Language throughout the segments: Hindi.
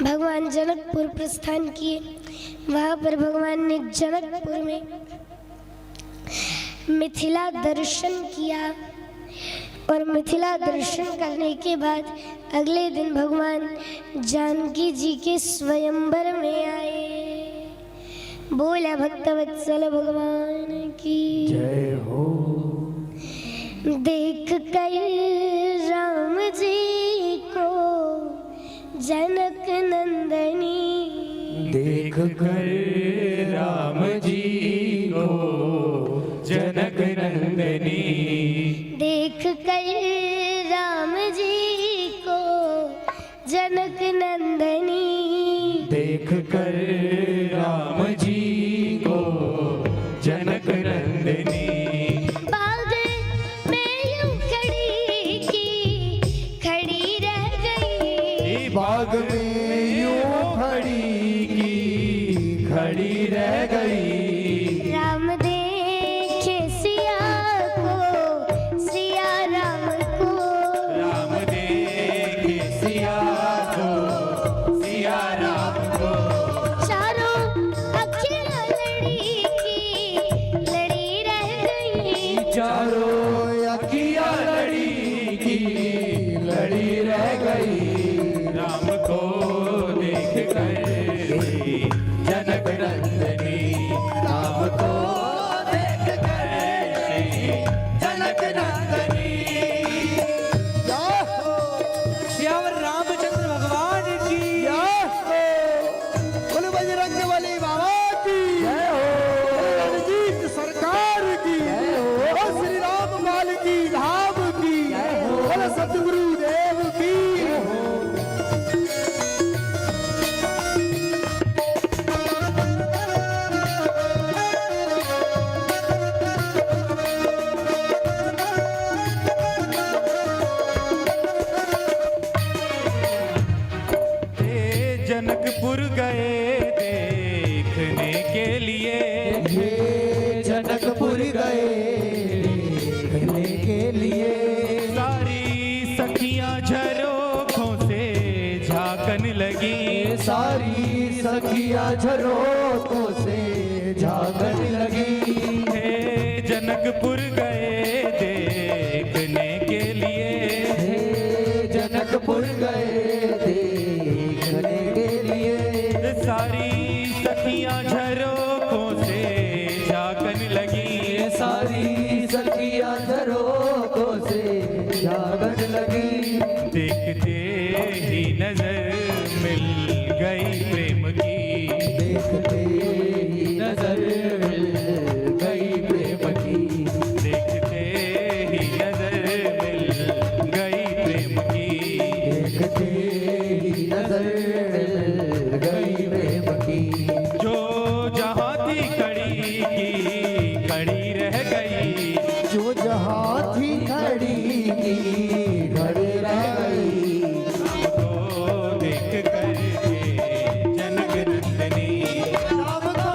भगवान जनकपुर प्रस्थान किए। वहाँ पर भगवान ने जनकपुर में मिथिला दर्शन किया और मिथिला दर्शन करने के बाद अगले दिन भगवान जानकी जी के स्वयंवर में आए। बोला भक्तवत्सल भगवान की जय हो। देख कर राम जी को जनक नंदनी, देख कर राम जी को जनक नंदनी, देख कर राम जी को जनक नंदनी, देख कर राम जी को जनक नंदनी। बाग में यूं खड़ी रह गई, बाग में यूं खड़ी रह गई। राम देखे सिया को, सिया राम को, राम देखे सिया को, सिया राम को। चारों अखियाँ लड़ी रह गई, चारों अखियाँ लड़ी रह गई। राम को देख कर जनक नंदनी, राम को देख कर जनक नंदनी। श्याम रामचंद्र भगवान की बोलो बजरंग बली बाबा की जय हो। रणजीत सरकार की जय हो। श्री राम माल की धाम की जय हो। बोलो सतगुरु देव की जय हो। जनकपुर गए देखने के लिए, ये जनकपुर गए देखने के लिए। सारी सखियां झरोखों से झांकन लगी, सारी सखियां झरोखों से झांकन लगी। हे जनकपुर गए देखने के लिए, हे जनकपुर गए देखने के लिए। सारी सखियां झरोखों से झांकन लगी, सारी सखियां झरोखों से झांकन लगी। देखते ही नजर मिल गई प्रेम की, देखते ही नजर मिल गई प्रेम की, देखते ही नजर मिल गई प्रेम की, देखते ही नजर मिल गई प्रेम की। जो जहाँ थी खड़ी रह गई, जो जहाँ थी खड़ी रह गई। राम को देख कर जनक नंदनी, राम को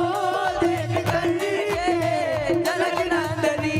देख कर जनक नंदनी।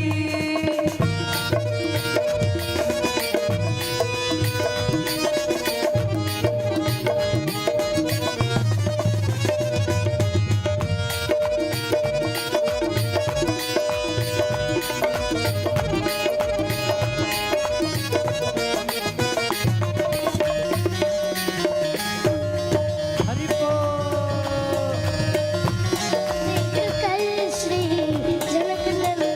देख कर श्री जनक नंदनी,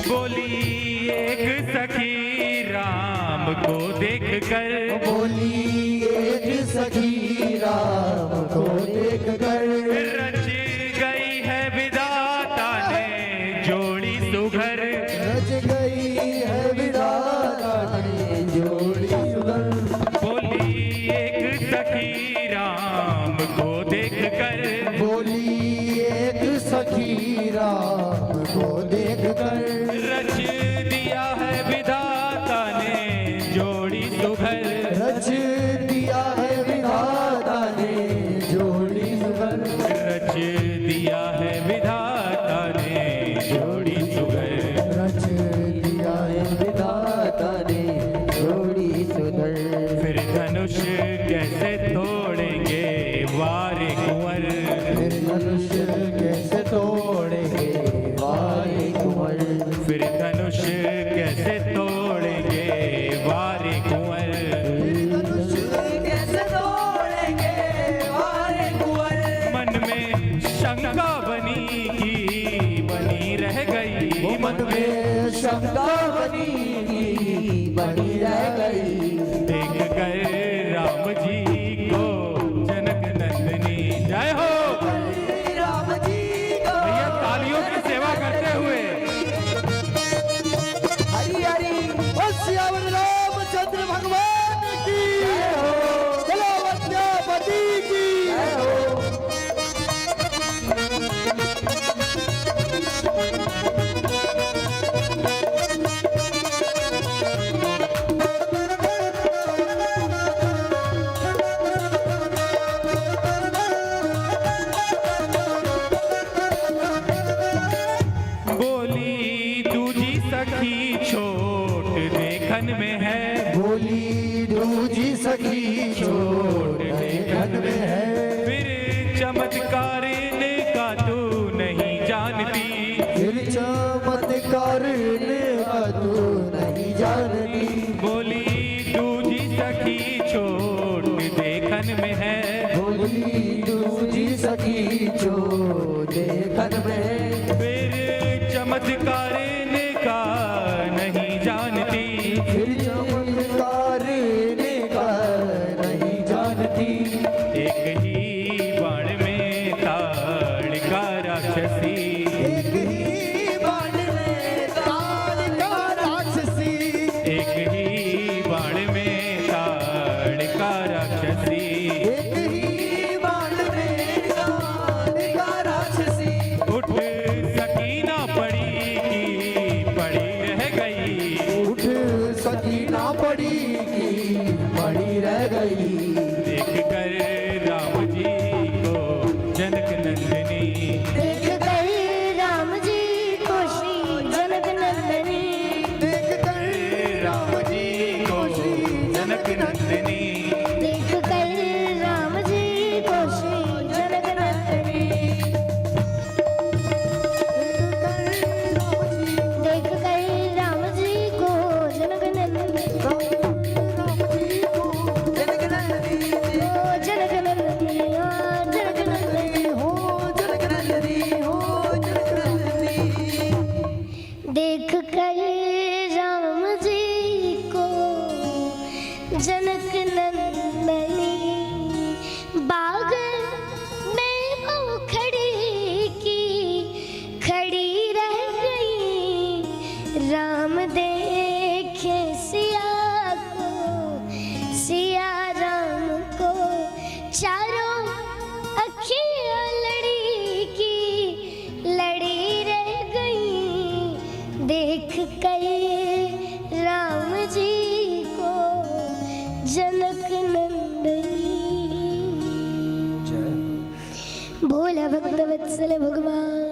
बोली एक सखी राम को देख कर, बोली एक सखी राम को देख कर। रच गई है विधाता ने जोड़ी सुघर, रच गई है विधाता ने जोड़ी सुघर। बोली एक सखी राम को देख कर, बोली एक सखी राम को देख कर। रच दिया है विधाता ने जोड़ी सुघर, रच दिया है धनुष कैसे तोड़ेंगे वारे कुंवर, फिर धनुष कैसे तोड़ेंगे वारे कुंवर, फिर धनुष कैसे तोड़ेंगे वारे कुंवर, धनुष कैसे तोड़ेंगे वारे कुंवर। मन में शंका बनी रह गई, वो मन में शंका बनी रह गई। देख कर राम जी को जनक नंदनी। जय हो राम जी को भैया, तालियों की सेवा करते हुए। हरि हरि बोल सियावर रामचंद्र भगवान की जय हो, बोलो विद्यापति की जय हो। बोली दूजी सखी छोट देखन में है, बोली दूजी सखी छोट देखन में है, फिर चमत्कार का तू नहीं जानती, फिर चमत्कार का तू नहीं जानती। बोली दूजी सखी छोट देखन में है, बोली दूजी सखी छोट देखन में है, फिर चमत्कार का नहीं जानती, फिर चमत्कार का नहीं जानती। एक ही बाण में ताड़का राक्षसी, एक ही बाण में ताड़का राक्षसी, एक ही बाण में ताड़का राक्षसी, एक ही बाण में ताड़का राक्षसी। उठ सकी ना पड़ी की पड़ी रह गई, उठ सकी ना पड़ी की पड़ी रह गई। देख कर राम जी को जनक नंदिनी, देख कर राम जी को श्री जनक नंदनी, देख कर राम जी को जनक नंदिनी, देख कर राम जी को श्री जनक नंदनी, देख कर राम जी को जनक नंदनी, जनक नंदनी ओ जनक नंदनी, ओ जनक नंदनी, हो, जनक नंदनी हो, जनक नंदनी। देख कर राम जी को जनक नंदनी, बाग में वो खड़ी की खड़ी रह गई। राम देखे सिया को, सिया राम को, चारों अखियां लड़ी की लड़ी रह गई। देख कर राम जी को जनक नंदनी। भोला भक्त वत्सल भगवान